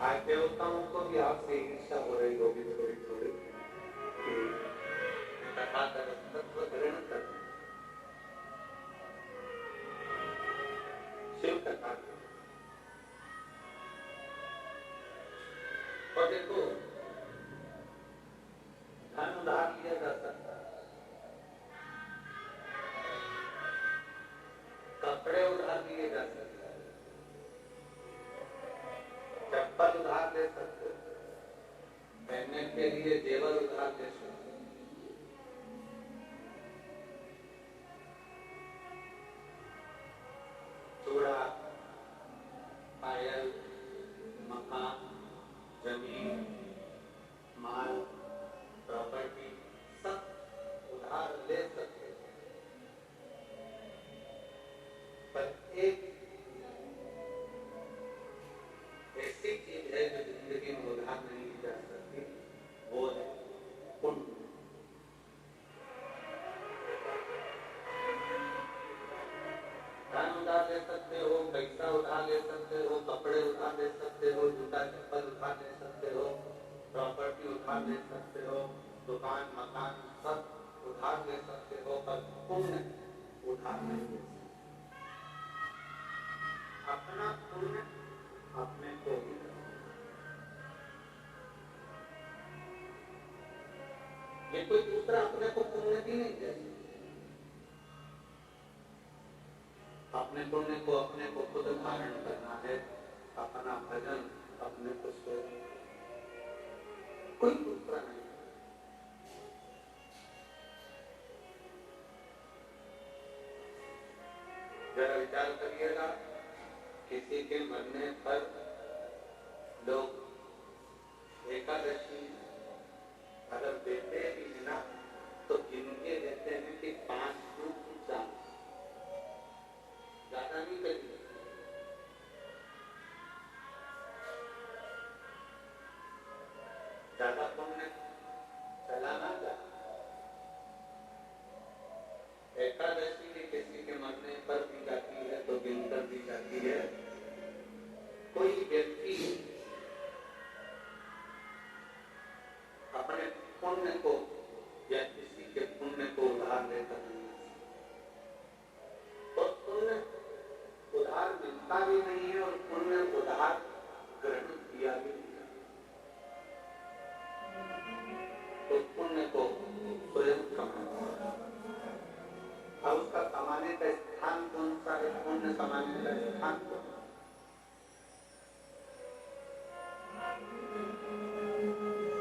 आज देवताओं को भी आपसे ईर्ष्या हो रही होगी थोड़ी थोड़ी कि तथागत तत्व ग्रहण कर शिव कथा। और देखो धन उधार लिया जा सकता है, कपड़े उधार लिए जा सकते हैं, चप्पल उधार ले सकते हैं, पहनने के लिए जेवर उधार ले सकते हैं, चूड़ा, पायल, मकान, जमीन, माल, प्रॉपर्टी सब उधार ले सकते हैं। पर एक ऐसी चीज है जो जिंदगी में उधार नहीं ली जा सकती, वो है पुण्य। धन उधार ले सकते हो, पैसा उधार ले सकते हो, कपड़े उधार ले सकते हो, जूता चप्पल उधार ले सकते हो, प्रॉपर्टी उधार ले सकते हो, दुकान मकान सब उधार ले सकते हो, पर पुण्य उधार नहीं ले सकते। अपना पुण्य अपने को ही दो। ये कोई दूसरा अपने को पुण्य भी नहीं दे सकता। अपने पुण्य को अपने को खुद धारण करना है, अपना भजन अपने को स्वयं, कोई दूसरा नहीं। जरा विचार करिएगा, किसी के मरने पर लोग एकादशी अगर देते भी है ना, तो गिनके देते हैं कि 5 दूध 4, ज्यादा नहीं करिए। ज्यादा पुण्य चलाना जा। एकादशी भी किसी के मरने पर भी जाती है तो गिनकर दी जाती है। कोई व्यक्ति अपने पुण्य को या किसी के पुण्य को उधार लेकर नहीं, तो पुण्य उधार मिलता भी नहीं है और पुण्य उधार ग्रहण किया भी नहीं। तो पुण्य को स्वयं कमाना। अब उसका कमाने का स्थान कौन सा है? पुण्य कमाने का स्थान कौन?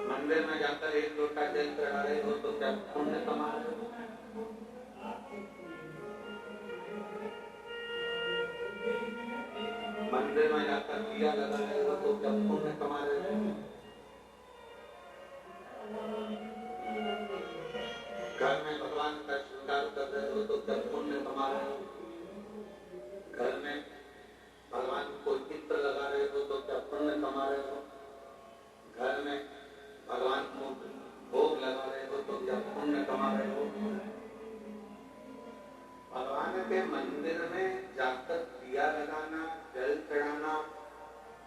मंदिर में जाकर 1 लोटा जल चढ़ा रहे हो तो क्या पुण्य कमा रहे हो? मंदिर में जाकर दिया लगा रहे हो तो क्या पुण्य कमा रहे हो? घर में भगवान का श्रृंगार कर रहे हो तो क्या पुण्य कमा रहे हो? घर में भगवान को चित्र लगा रहे हो तो क्या पुण्य कमा रहे हो? घर में भगवान को भोग लगा रहे हो तो क्या पुण्य कमा रहे हो? भगवान के मंदिर में जाकर दिया लगाना, जल चढ़ाना,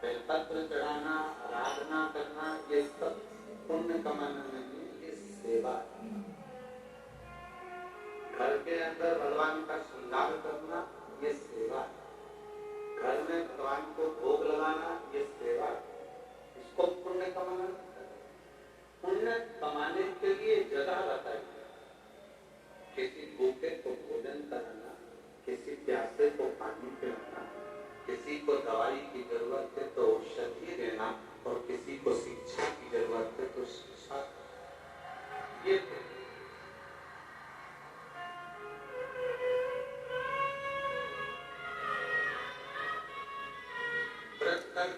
बेलपत्र चढ़ाना, आराधना करना, ये सब पुण्य कमाना नहीं, ये सेवा है। घर के अंदर भगवान का श्रृंगार करना, ये सेवा है। घर में भगवान को भोग लगाना, ये सेवा है। इसको पुण्य कमाना। पुण्य कमाने के लिए जगह बताइए। किसी भूखे को भोजन कराना, किसी प्यासे को पानी पिलाना, किसी को दवाई की जरूरत है तो औषधि देना, और किसी को शिक्षा की जरूरत है तो शिक्षा। ये व्रत कर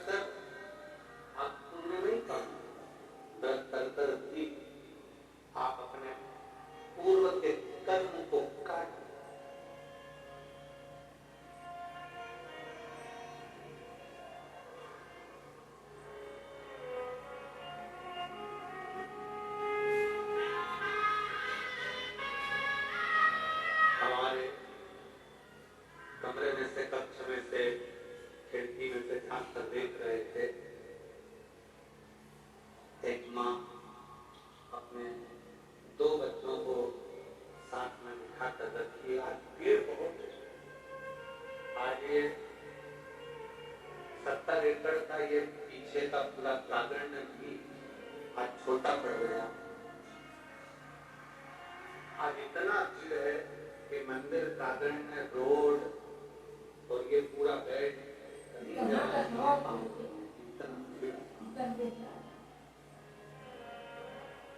एकड़ का ये पीछे का पूरा प्रांगण भी आज छोटा पड़ गया। आज इतना भीड़ है कि मंदिर प्रांगण में रोड और ये पूरा बेड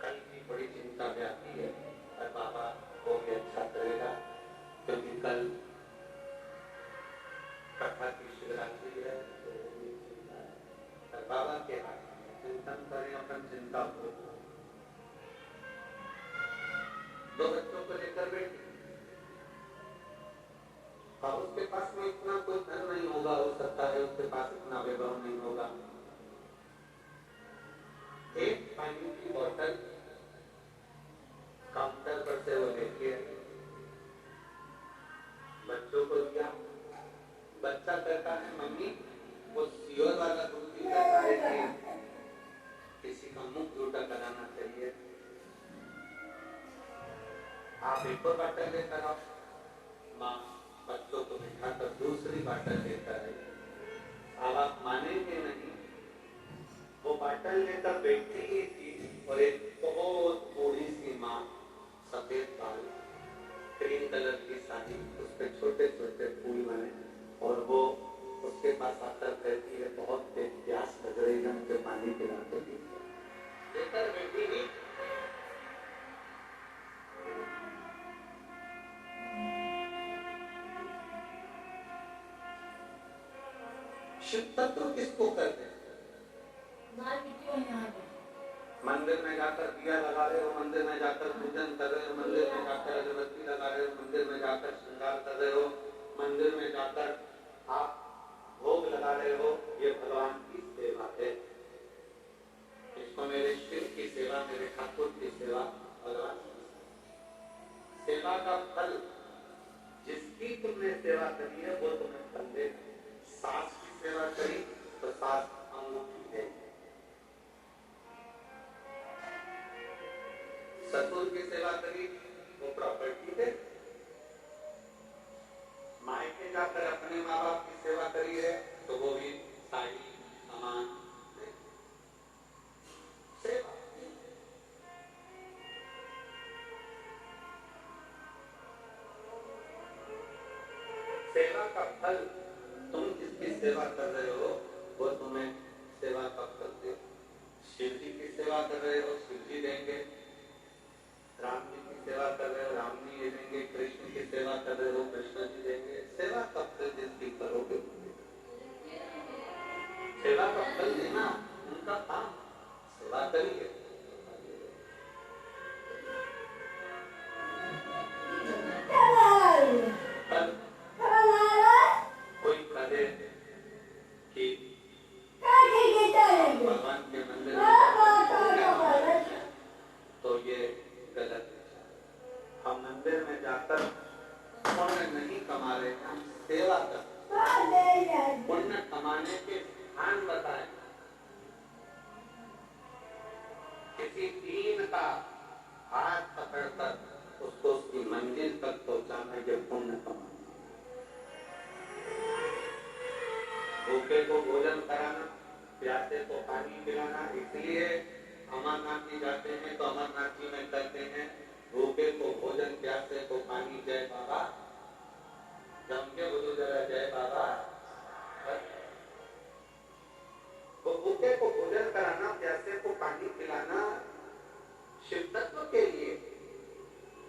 कल की बड़ी चिंता व्यापी है, पर बाबा को भी अच्छा करेगा, क्योंकि कल कथा की शिवरात्रि है, तो चिंता है। पर बाबा के हाथ में चिंतन करें, अपन चिंता को। दो बच्चों को लेकर बैठे, और उसके पास में इतना कोई धन नहीं होगा, हो सकता है उसके पास इतना वैभव नहीं होगा। एक पानी की बोतल काउंटर पर से वो लेके बच्चों को दिया। बच्चा कहता है मम्मी वो सियोर वाला दूध भी कहता है कि किसी का मुंह झूठा कराना चाहिए, आप एक और बाटल लेकर आओ। माँ बच्चों को बिठाकर दूसरी बाटल लेकर आई। अब आप मानेंगे नहीं, वो बाटल लेकर बैठी ही थी और एक बहुत बूढ़ी सी माँ, सफेद बाल, क्रीम कलर की साड़ी, उस पे छोटे छोटे फूल बने, और वो उसके पास आकर कहती है बहुत तेज प्यास लग रही है, मुझे पानी पिला के लेकर बैठी ही। शिव तत्व किसको करते हैं? मंदिर में जाकर दिया लगा रहे हो, मंदिर में जाकर पूजन कर रहे हो, मंदिर में जाकर अगरबत्ती लगा रहे हो, मंदिर में जाकर श्रृंगार कर रहे हो, मंदिर में जाकर आप भोग लगा रहे हो, ये भगवान की सेवा है। इसको मेरे शिव की सेवा, मेरे ठाकुर की सेवा, भगवान की सेवा का फल, जिसकी तुमने सेवा करी है वो तुम्हें फल देगा। सास की सेवा करी तो सास अंगूठी देगी, ससुर की सेवा करी वो प्रॉपर्टी दे, मायके जाकर अपने माँ बाप की सेवा करी है तो वो भी साड़ी सामान दे। सेवा सेवा का फल, तुम जिसकी सेवा कर रहे हो वो तुम्हें सेवा का फल दे। शिव जी की सेवा कर रहे हो, शिव जी देंगे। राम जी की सेवा कर रहे हो, राम जी देंगे। कृष्ण की सेवा कर रहे हो, कृष्ण जी देंगे। सेवा का फल जिसकी करोगे, सेवा का फल देना उनका काम, सेवा करिए। कोई कहे कि भगवान के मंदिर में तो ये गलत है। हम मंदिर में जाकर पुण्य नहीं कमा रहे, हम सेवा कर। पुण्य कमाने के स्थान बताएं। किसी दीन का हाथ पकड़कर उसको उसकी मंजिल तक पहुंचाना, ये पुण्य कमाना। भूखे को भोजन कराना, प्यासे को पानी पिलाना। इसलिए अमरनाथ जी जाते हैं तो अमरनाथ जी में करते हैं भूखे को भोजन, प्यासे को पानी। जय बाबा, जम के बोलो जरा जय बाबा। वो भूखे को भोजन कराना, प्यासे को पानी पिलाना शिव तत्व के लिए।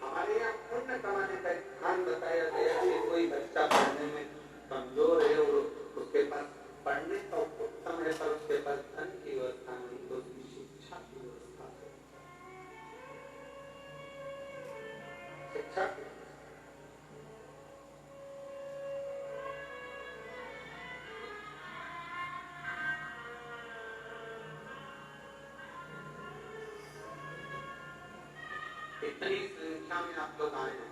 हमारे यहाँ पुण्य कमाने का स्थान बताया गया कि कोई बच्चा पढ़ने में कमजोर है और उसके पास पढ़ने का उत्तम है, पर उसके पास धन की व्यवस्था नहीं, तो उसकी शिक्षा की व्यवस्था है। शिक्षा की इतनी संख्या में आप लोग आए हैं।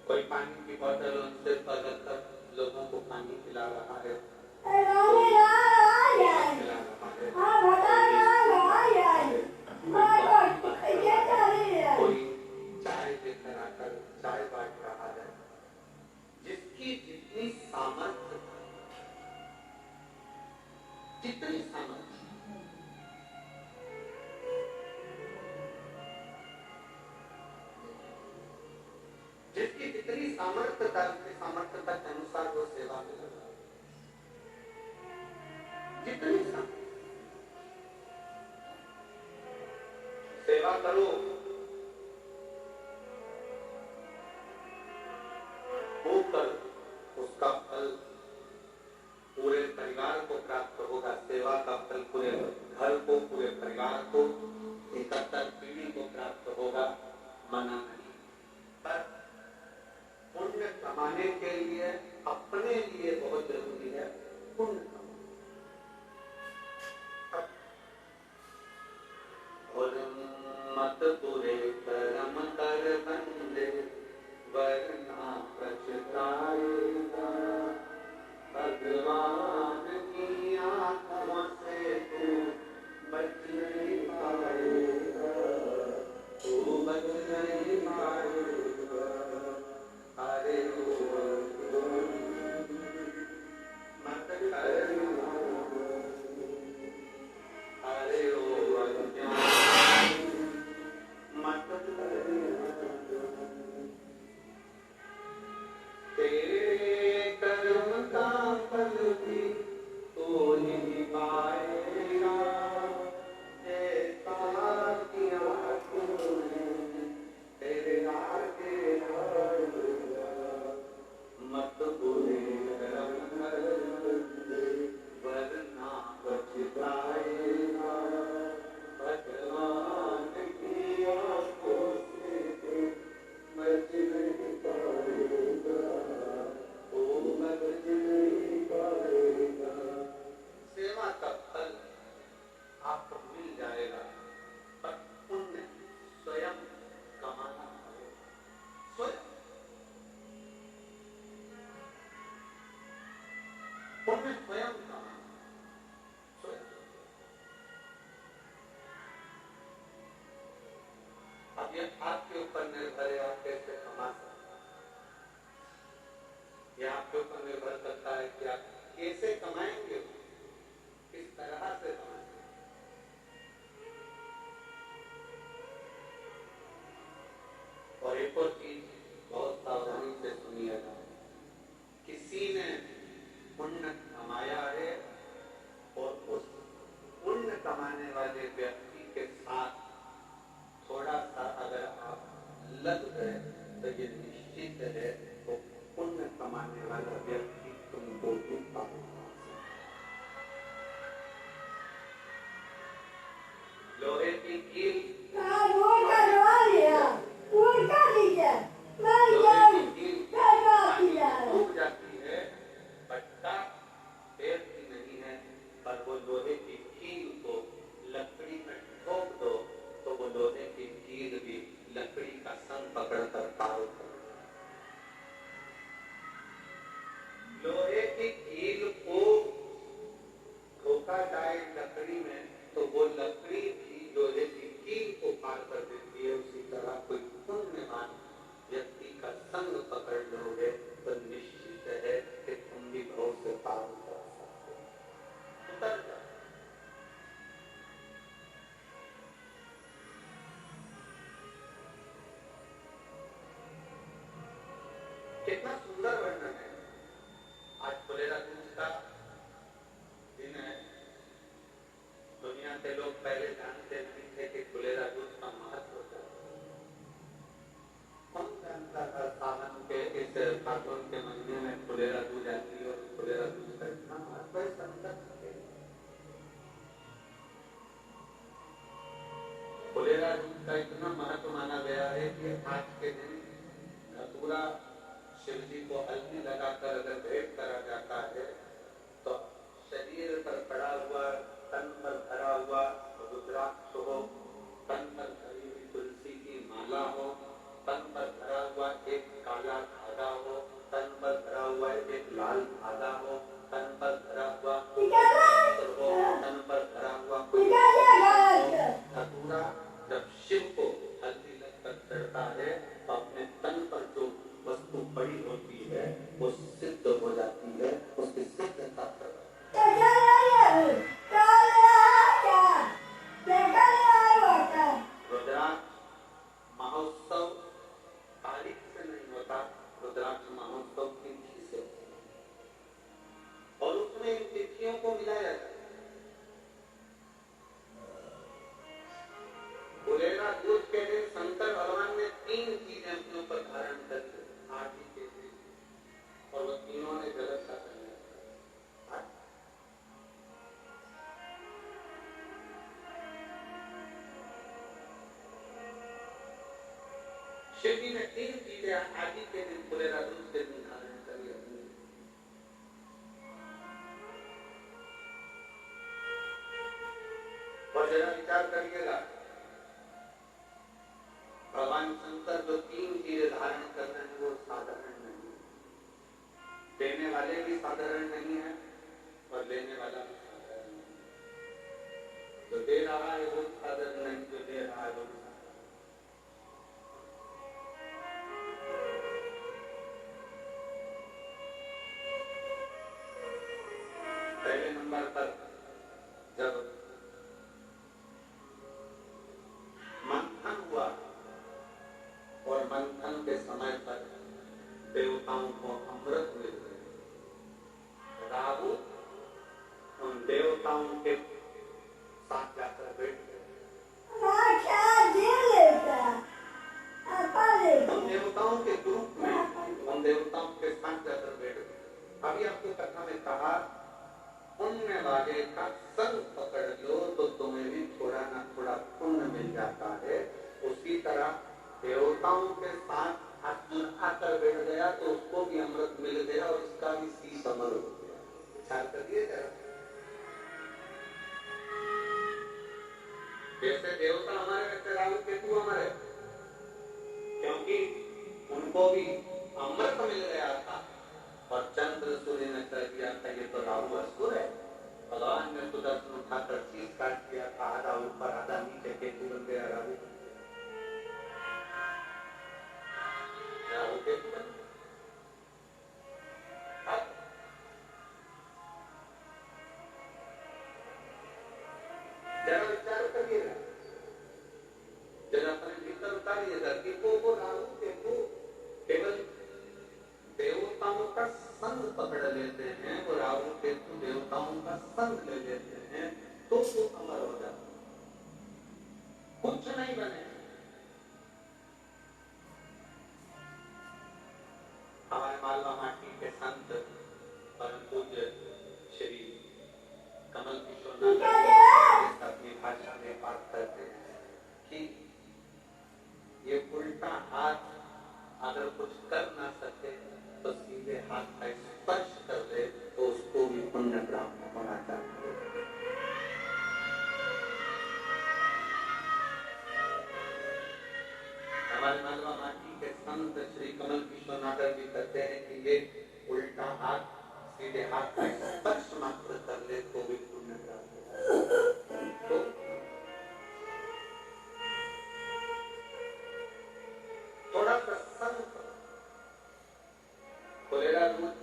कोई पानी की बोतल उनसे पकड़कर लोगों को पानी पिला रहा है, कोई चाय लेकर आकर चाय बांट रहा है। जिसकी जितनी सामर्थ्य जितनी सामर्थ्य जिसकी जितनी सामर्थ्यता के अनुसार वो सेवा में लगा, जितनी सेवा करो, होकर उसका फल पूरे परिवार को प्राप्त होगा। सेवा का फल पूरे घर को, पूरे परिवार को, इकहत्तर पीढ़ी को प्राप्त होगा, मना नहीं। पर पुण्य कमाने के लिए अपने लिए बहुत जरूरी है पुण्य कमाना। मत पूरे कर्म कर बंदे वरना पछताएगा, भगवान की आंखों से तू बच नहीं पाएगा, तू बच नहीं पाएगा। अरे मत कर अरे ओ अज्ञान मत कर, तेरे कर्म का फल भी तो नहीं पाएगा, जैसा किया तूने तेरे आगे आएगा। मत बुरे कर्म कर वरना पछताएगा, भगवान की आंखों से बच नहीं पाएगा, ओ बच नहीं पाएगा। सेवा का फल आपको मिल जाएगा, पर पुण्य स्वयं कमाना पड़ेगा, स्वयं। पुण्य स्वयं कमाना, स्वयं। अब ये आपके ऊपर निर्भर है, आप कैसे कमा सकते हैं। ये आपके ऊपर निर्भर करता है कि आप कैसे कमाएंगे, किस तरह से कमाएंगे। और एक और चीज बहुत सावधानी से सुनिएगा, किसी ने पुण्य कमाया है और उस पुण्य कमाने वाले व्यक्ति के साथ थोड़ा सा अगर आप लग गए तो ये निश्चित है तो पुण्य कमाने वाला व्यक्ति तुमको भी पाएगा। लोहे की कील डूब जाती है, पट्टा तैरती नहीं है, पर वो लोहे की कील को लकड़ी में ठोक दो तो वो लोहे की कील भी लकड़ी का संग पकड़कर पार कर। लोहे की कील को धोखा जाए लकड़ी में तो वो लकड़ी भी लोहे की कील को पार कर देती है। उसी तरह कोई पुण्यवान व्यक्ति का संग पकड़ लोगे तो निश्चित है कि तुम भी भव से पार कर सकते हो, उतर जाओ। कितना सुंदर वर्णन है। आज फुलेरा दूज का दिन है। दुनिया के लोग पहले जानते नहीं थे कि फुलेरा दूज का महत्व क्या है। कौन जानता था सावन के इस फागुन के महीने में फुलेरा दूज आती है और फुलेरा दूज का इतना महत्व है। फुलेरा दूज का इतना महत्व माना गया है कि आज के दिन धतूरा शिव जी को हल्दी लगाकर अगर भेंट करा जाता है तो शरीर पर पड़ा हुआ, तन पर भरा हुआ रुद्राक्ष हो, तन पर भरी हुई तुलसी की माला हो, तन पर भरा हुआ एक काला धागा हो, तन पर भरा हुआ एक लाल धागा हो, तन पर भरा हुआ हो, तन पर भरा हुआ धतूरा जब शिव को हल्दी लगकर चढ़ता है तो अपने तन पर जो वस्तु पड़ी होती है वो सिद्ध हो जाती है। शिव जी ने 3 चीजें आदि के दिन फुलेरा दूसरे दिन धारण करी अपनी। और जरा विचार करिएगा, भगवान शंकर जो 3 चीजें धारण कर रहे हैं वो साधारण नहीं, देने वाले भी साधारण नहीं है और लेने वाला भी साधारण नहीं। जो दे रहा है वो साधारण नहीं, जो दे रहा है वो भी साधारण। पहले नंबर पर जब मंथन हुआ और मंथन के समय पर देवताओं को अमृत मिल गए, राहु उन देवताओं के साथ जाकर बैठ गए। उन देवताओं के ग्रुप में उन देवताओं के साथ जाकर बैठ गए। अभी आपको कथा में कहा, पुण्य वाले का संग पकड़ लो तो तुम्हें भी थोड़ा ना थोड़ा पुण्य मिल जाता है। उसी तरह देवताओं के साथ अर्जुन आकर बैठ गया तो उसको भी अमृत मिल गया और उसका भी शीश अमर हो गया। विचार करिए जरा, जैसे देवता हमारे वैसे राहु केतु हमारे, क्योंकि उनको भी अमृत मिल गया था और चंद्र सूर्य ने कर दिया था ये तो राहु असुर है। भगवान ने सुदर्शन उठाकर शीश काट दिया था, आधा ऊपर आधा नीचे, केतु बन गया राहु केतु बन गया। जरा विचार करिएगा, जरा अपने भीतर उतारिएगा कि वो राहु केतु केवल देवताओं का संग पकड़ लेते हैं, वो राहु केतु देवताओं का संग ले लेते हैं तो वो अमर हो जाता, कुछ नहीं बने। हमारे मालवा माटी के संत परम पूज्य श्री कमल किशोर नाथ अपनी भाषा में बात करते हैं कि ये उल्टा हाथ अगर कुछ कर ना सके तो सीधे हाथ का स्पर्श कर दे तो उसको भी पुण्य प्राप्त होना चाहिए। हमारे मालवा माटी के संत श्री कमल किशोर नागर भी कहते हैं कि ये उल्टा हाथ सीधे हाथ का स्पर्श मात्र कर ले तो भी पुण्य प्राप्त होगा। तो थोड़ा सा संत फुलेरा दूध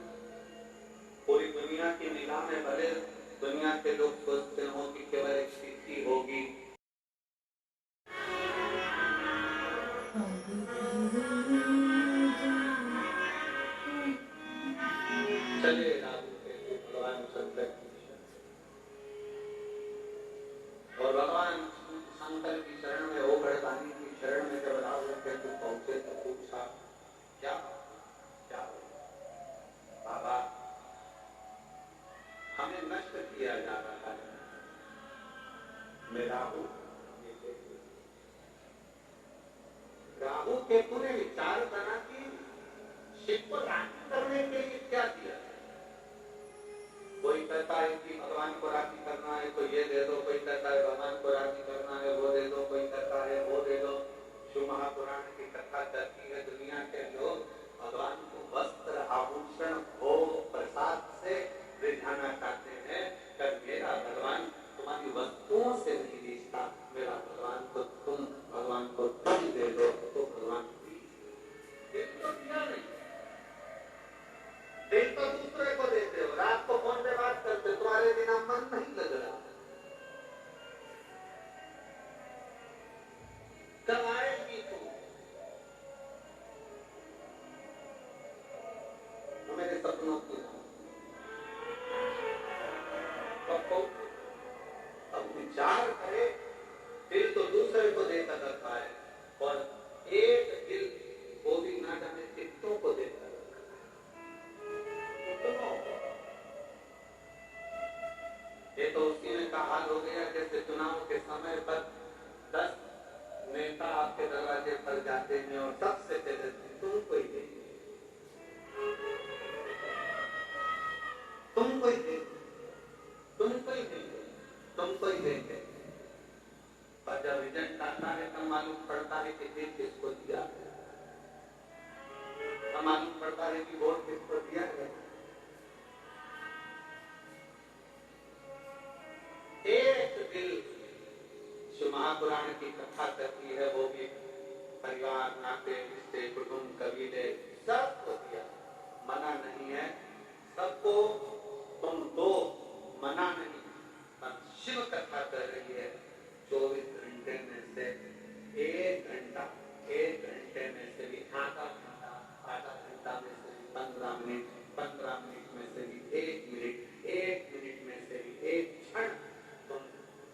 पूरी दुनिया की निगाह में भले दुनिया के लोग सोचते हो कि केवल एक स्थिति होगी, चले राहु केतु भगवान शंकर की और भगवान शंकर की शरण में हो गणदानी की शरण में जब राहु केतु पहुंचे तो पूछा क्या क्या बाबा हमें नष्ट किया जा रहा है, मैं राहु केतु ने विचार करा कि शिव को राजी करने के लिए क्या किया। कोई कहता है कि भगवान को राजी करना है तो ये दे दो, कोई कहता है भगवान को राजी करना है वो दे दो, कोई कहता है वो दे दो। शिव महापुराण की कथा कहती है दुनिया के लोग भगवान को वस्त्र आभूषण भोग प्रसाद से रिझाना चाहते हैं। कर मेरा भगवान तुम्हारी वस्तुओं से नहीं रिश्ता, मेरा भगवान को तुम भगवान को तुम दे दो तो भगवान दिल तो दूसरे को देते हो, रात को फोन पे बात करते, तुम्हारे बिना मन नहीं लग रहा, कब आएगी तुम? मेरे सपनों की अब विचार करे, दिल तो दूसरे को देकर रखा है और एक दिल वो भी ना जाने कितनों को देकर ये तो उसी में का हाल हो गया जैसे चुनाव के समय पर 10 नेता आपके दरवाजे पर जाते हैं और सबसे देंगे, पर जब रिजल्ट आता है तब मालूम पड़ता है कि दिल किसको दिया है, तब मालूम पड़ता है कि वोट किसको दिया है। एक दिल जो महापुराण की कथा करती है वो भी परिवार, नाते, रिश्ते, कुटुंब, कबीले सबको दिया, मना नहीं है सबको, तुम दो, मना नहीं। पर शिव कथा कर रही है 24 घंटे में से 1 घंटा, 1 घंटे में से भी आधा घंटा, आधा घंटा में से भी 15 मिनट, 15 मिनट में से भी 1 मिनट, 1 मिनट में से भी 1 क्षण तुम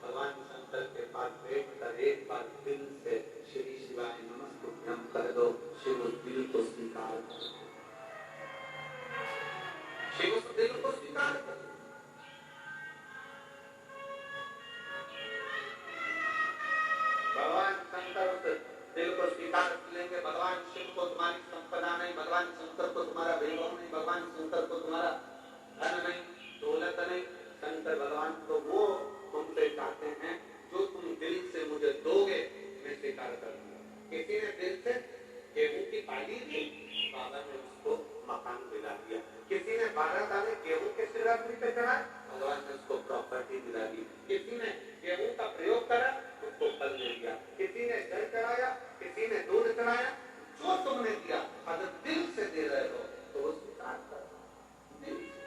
भगवान शंकर के पास बैठ कर एक बार दिल से श्री शिवाय नमस्तुभ्यं कर दो। शिव उस दिल को स्वीकार कर, शिव उस दिल को स्वीकार कर। भगवान शंकर उस दिल को स्वीकार कर लेंगे। भगवान शिव को तुम्हारी संपदा नहीं, भगवान शंकर को तुम्हारा वैभव नहीं, भगवान शंकर को तुम्हारा धन नहीं, दौलत नहीं। शंकर भगवान तो वो तुमसे चाहते हैं जो तुम दिल से मुझे दोगे मैं स्वीकार कर लूंगा। किसी ने दिल से गेहूं की पाली दी, बाबा ने उसको मकान दिला दिया। किसी ने 12 दाने गेहूं के शिवरात्रि पे चढ़ाए, भगवान ने उसको प्रॉपर्टी दिला दी। किसी ने गेहूं का प्रयोग करा, उसको फल दे दिया। किसी ने जल चढ़ाया, किसी ने दूध चढ़ाया। जो तुमने दिया अगर दिल से दे रहे हो तो वो स्वीकार करो, दिल से।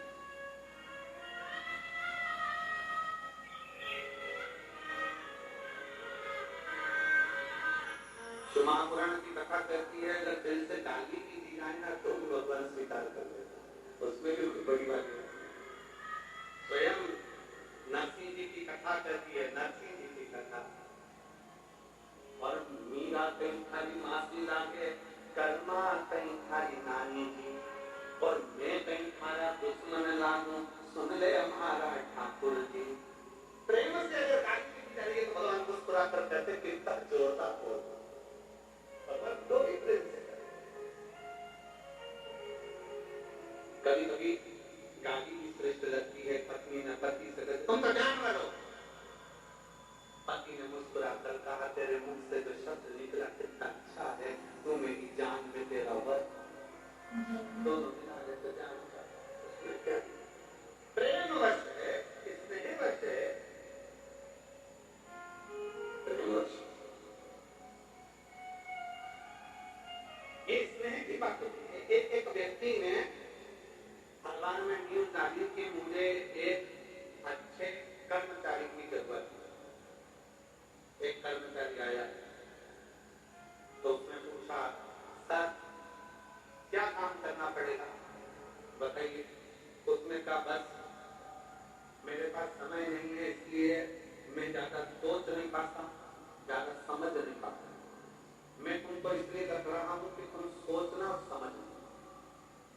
तो महापुराण की कथा कहती है अगर दिल से गाली भी दी जाए ना तो भी भगवान स्वीकार कर लेता, उसमें भी कोई बड़ी बात नहीं। स्वयं नरसिंह जी की कथा कहती है, नरसिंह जी की कथा, और मीरा कहीं खाली मासी लागे, कर्मा कहीं खाली नानी जी, और मैं कहीं खारा दुश्मन लागू, सुन ले हमारा ठाकुर जी। प्रेम से अगर गाली दी जा रही है तो भगवान मुस्कुरा कर कहते कितना जोरदार बोल, दो ही प्रेम से। कभी कभी गाली भी श्रेष्ठ लगती है। पत्नी ने पति से कहते तुम तो जान वालो, पति ने मुस्कुरा कर कहा तेरे मुख से जो शब्द निकला कितना अच्छा है, तू मेरी जान में तेरा वर। दोनों मिला ले तो जान का, उसमें क्या प्रेम वश है, स्नेह वश है, प्रेम वश। ये स्नेह की बात होती है। एक व्यक्ति ने अखबार में न्यूज डाली कि मुझे एक अच्छे कर्मचारी की जरूरत है। एक कर्मचारी आया तो उसने पूछा सर क्या काम करना पड़ेगा बताइए। उसने कहा बस मेरे पास समय नहीं है इसलिए मैं ज्यादा सोच नहीं पाता, ज्यादा समझ नहीं पाता। मैं तुमको इसलिए रख रहा हूं कि तुम सोचना और समझना।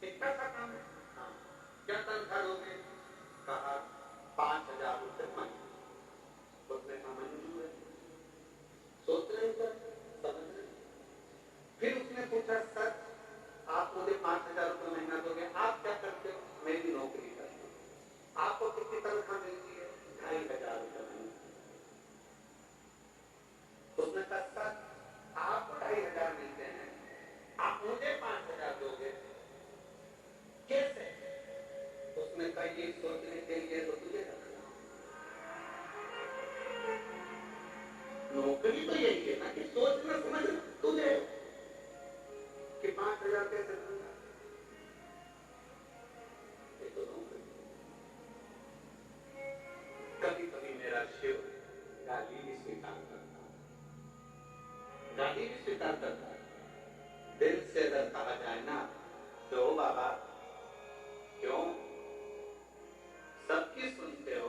इतना सा काम है। हाँ। क्या तनख्वाह दोगे? कहा 5,000 रुपए महीने। उसने कहा मंजूर है। सोच रहे पर समझ रहे। फिर उसने पूछा सर आप मुझे 5,000 रुपए महीना दोगे, आप क्या करते हो? मैं भी नौकरी करता हूँ। आपको कितनी तनख्वाह मिलती है? 2,500 रुपए महीना। उसने कहा सर आपको 2,500 मिलते हैं, आप मुझे 5,000 दोगे कैसे? उसने कहा ये सोचने के लिए तो तुझे रखना, नौकरी तो यही है ना कि सोचना समझना तुझे कि 5,000 कैसे दूंगा, ये तो नौकरी। कभी कभी मेरा शिव गाली भी स्वीकार करता है, गाली भी स्वीकार करता है। दिल से अगर कहा जाए ना तो बाबा क्यों सबकी सुनते हो,